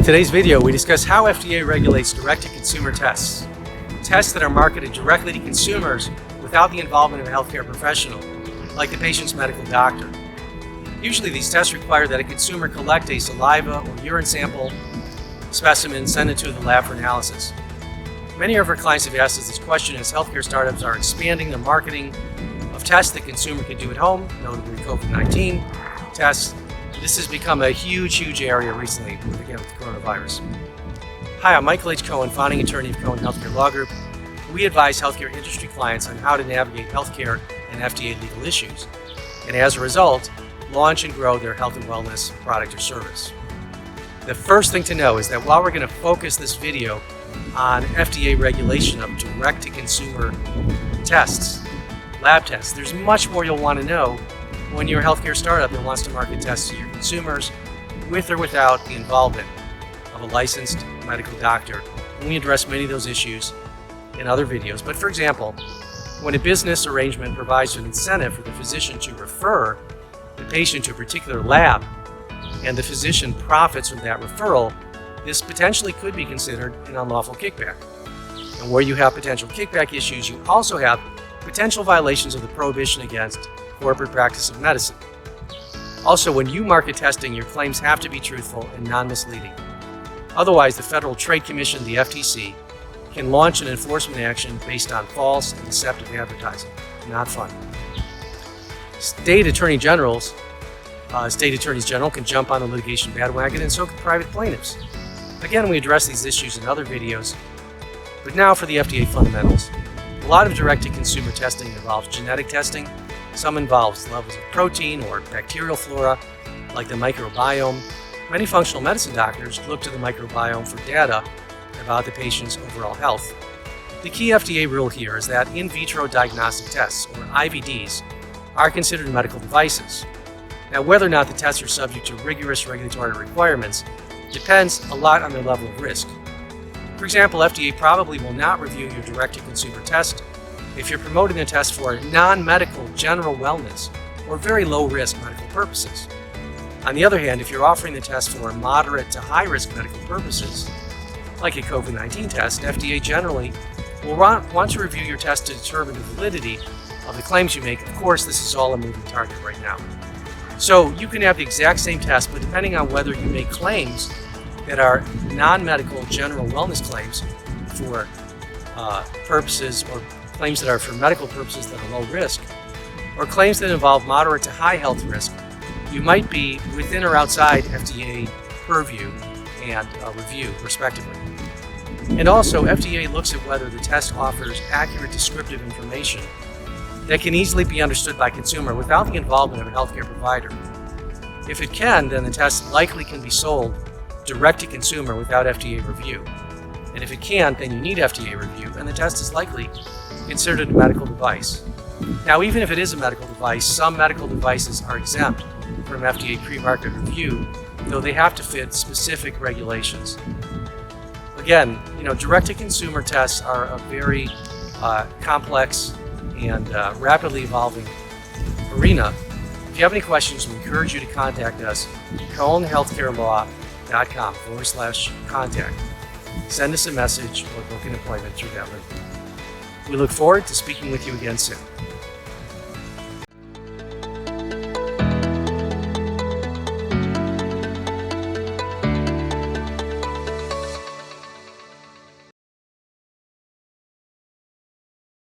today's video, we discuss how FDA regulates direct-to-consumer tests. Tests that are marketed directly to consumers without the involvement of a healthcare professional, like the patient's medical doctor. Usually these tests require that a consumer collect a saliva or urine sample specimen, send it to the lab for analysis. Many of our clients have asked us this question as healthcare startups are expanding their marketing of tests that consumer can do at home, notably COVID-19 tests. This has become a huge area recently, again with the coronavirus. Hi, I'm Michael H. Cohen, founding attorney of Cohen Healthcare Law Group. We advise healthcare industry clients on how to navigate healthcare and FDA legal issues, and as a result, launch and grow their health and wellness product or service. The first thing to know is that while we're going to focus this video on FDA regulation of direct-to-consumer tests, lab tests, there's much more you'll want to know when you're a healthcare startup that wants to market tests to your consumers with or without the involvement of a licensed medical doctor. And we address many of those issues in other videos. But for example, when a business arrangement provides an incentive for the physician to refer the patient to a particular lab and the physician profits from that referral, this potentially could be considered an unlawful kickback. And where you have potential kickback issues, you also have potential violations of the prohibition against corporate practice of medicine. Also, when you market testing, your claims have to be truthful and non-misleading. Otherwise, the Federal Trade Commission, the FTC, can launch an enforcement action based on false and deceptive advertising. Not fun. State attorneys general can jump on the litigation bandwagon, and so can private plaintiffs. Again, we address these issues in other videos, but now for the FDA fundamentals. A lot of direct-to-consumer testing involves genetic testing. Some involves levels of protein or bacterial flora, like the microbiome. Many functional medicine doctors look to the microbiome for data about the patient's overall health. The key FDA rule here is that in vitro diagnostic tests, or IVDs, are considered medical devices. Now, whether or not the tests are subject to rigorous regulatory requirements depends a lot on their level of risk. For example, FDA probably will not review your direct-to-consumer test if you're promoting the test for non-medical general wellness or very low-risk medical purposes. On the other hand, if you're offering the test for moderate to high-risk medical purposes, like a COVID-19 test, FDA generally will want to review your test to determine the validity of the claims you make. Of course, this is all a moving target right now. So you can have the exact same test, but depending on whether you make claims that are non-medical general wellness claims for purposes, or claims that are for medical purposes that are low risk, or claims that involve moderate to high health risk, you might be within or outside FDA purview and review, respectively. And also, FDA looks at whether the test offers accurate descriptive information that can easily be understood by consumer without the involvement of a healthcare provider. If it can, then the test likely can be sold direct to consumer without FDA review. And if it can't, then you need FDA review, and the test is likely considered a medical device. Now, even if it is a medical device, some medical devices are exempt from FDA pre-market review, though they have to fit specific regulations. Again, direct-to-consumer tests are a very complex and rapidly evolving arena. If you have any questions, we encourage you to contact us at CohenHealthcareLaw.com/contact. Send us a message or book an appointment through that link. We look forward to speaking with you again soon.